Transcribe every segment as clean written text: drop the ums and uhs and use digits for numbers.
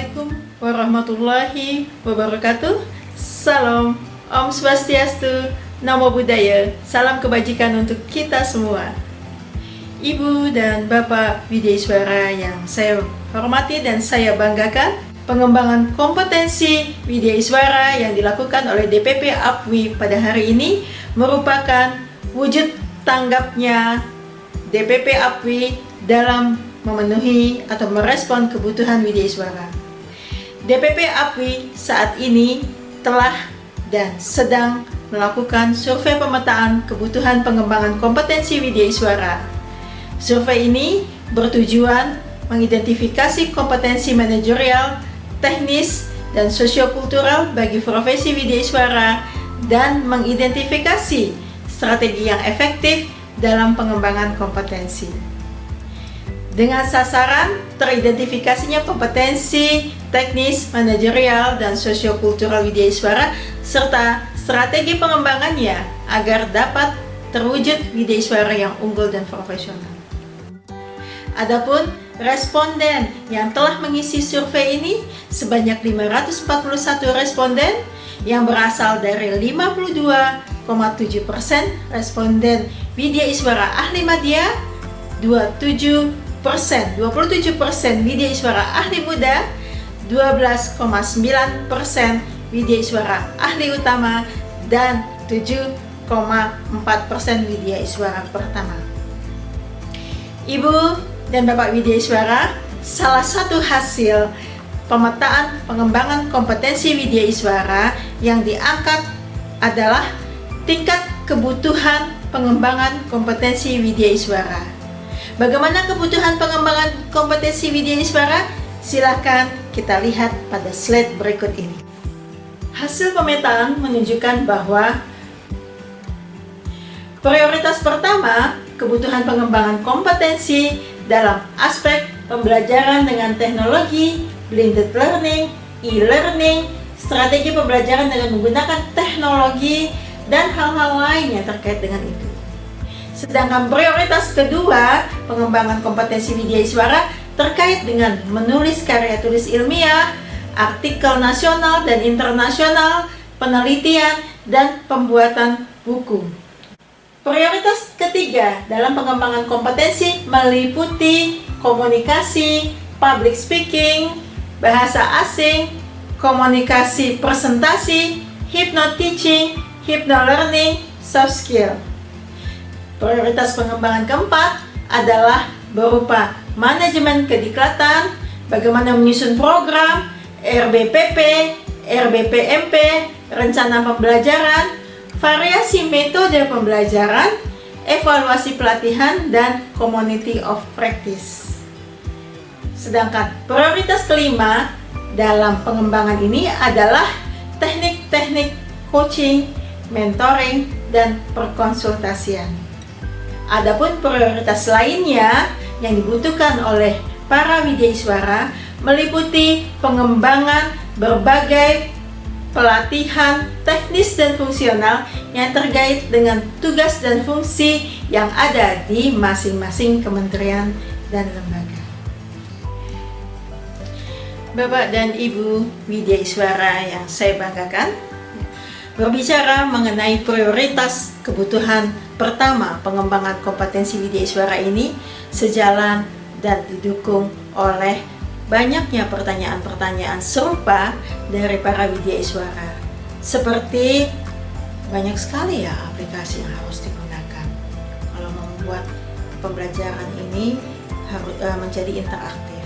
Assalamualaikum warahmatullahi wabarakatuh. Salam, Om Swastiastu, Namo Buddhaya. Salam kebajikan untuk kita semua. Ibu dan Bapak Widyaswara yang saya hormati dan saya banggakan, pengembangan kompetensi Widyaswara yang dilakukan oleh DPP APWI pada hari ini merupakan wujud tanggapnya DPP APWI dalam memenuhi atau merespon kebutuhan Widyaswara. DPP APWI saat ini telah dan sedang melakukan survei pemetaan kebutuhan pengembangan kompetensi Widyaswara. Survei ini bertujuan mengidentifikasi kompetensi manajerial, teknis, dan sosiokultural bagi profesi Widyaswara dan mengidentifikasi strategi yang efektif dalam pengembangan kompetensi. Dengan sasaran teridentifikasinya kompetensi teknis, manajerial, dan sosiokultural Widyaswara serta strategi pengembangannya agar dapat terwujud Widyaswara yang unggul dan profesional. Adapun responden yang telah mengisi survei ini sebanyak 541 responden yang berasal dari 52,7% responden Widyaswara ahli madya, 27% Widyaswara ahli muda, 12,9% Widyaswara ahli utama, dan 7,4% Widyaswara pertama. Ibu dan Bapak Widyaswara, salah satu hasil pemetaan pengembangan kompetensi Widyaswara yang diangkat adalah tingkat kebutuhan pengembangan kompetensi Widyaswara. Bagaimana kebutuhan pengembangan kompetensi Widyaswara? Silahkan kita lihat pada slide berikut ini. Hasil pemetaan menunjukkan bahwa prioritas pertama, kebutuhan pengembangan kompetensi dalam aspek pembelajaran dengan teknologi, blended learning, e-learning, strategi pembelajaran dengan menggunakan teknologi, dan hal-hal lain yang terkait dengan itu. Sedangkan prioritas kedua, pengembangan kompetensi Widyaswara terkait dengan menulis karya tulis ilmiah, artikel nasional dan internasional, penelitian, dan pembuatan buku. Prioritas ketiga dalam pengembangan kompetensi meliputi komunikasi, public speaking, bahasa asing, komunikasi presentasi, hypno-teaching, hypno-learning, soft skill. Prioritas pengembangan keempat adalah berupa manajemen kediklatan, bagaimana menyusun program, RBPP, RBPMP, rencana pembelajaran, variasi metode pembelajaran, evaluasi pelatihan, dan community of practice. Sedangkan prioritas kelima dalam pengembangan ini adalah teknik-teknik coaching, mentoring, dan perkonsultasian. Adapun prioritas lainnya yang dibutuhkan oleh para Widyaswara meliputi pengembangan berbagai pelatihan teknis dan fungsional yang terkait dengan tugas dan fungsi yang ada di masing-masing kementerian dan lembaga. Bapak dan Ibu Widyaswara yang saya banggakan, berbicara mengenai prioritas kebutuhan pertama pengembangan kompetensi Widyaswara ini sejalan dan didukung oleh banyaknya pertanyaan-pertanyaan serupa dari para Widyaswara. Seperti banyak sekali ya aplikasi yang harus digunakan kalau membuat pembelajaran ini harus menjadi interaktif.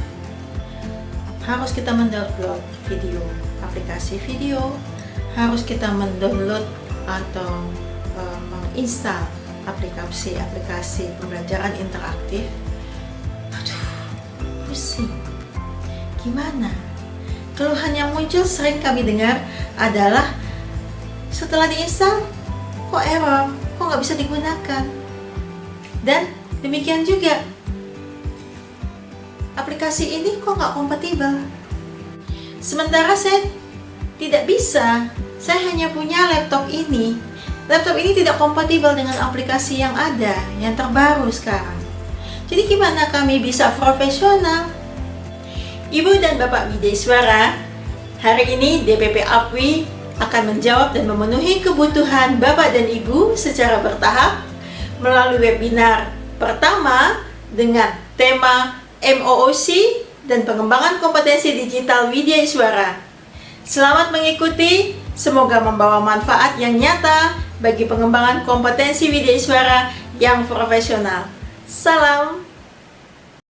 Harus kita mendownload video, aplikasi video, harus kita mendownload atau menginstal aplikasi pembelajaran interaktif. Aduh, pusing. Gimana? Keluhan yang muncul sering kami dengar adalah setelah diinstal, kok error, kok nggak bisa digunakan. Dan demikian juga, aplikasi ini kok nggak kompatibel. Sementara saya tidak bisa, saya hanya punya laptop ini. Laptop ini tidak kompatibel dengan aplikasi yang ada, yang terbaru sekarang. Jadi gimana kami bisa profesional? Ibu dan Bapak Wideiswara, hari ini DPP APWI akan menjawab dan memenuhi kebutuhan Bapak dan Ibu secara bertahap melalui webinar pertama dengan tema MOOC dan pengembangan kompetensi digital Wideiswara. Selamat mengikuti, semoga membawa manfaat yang nyata bagi pengembangan kompetensi Wideiswara yang profesional. Salam.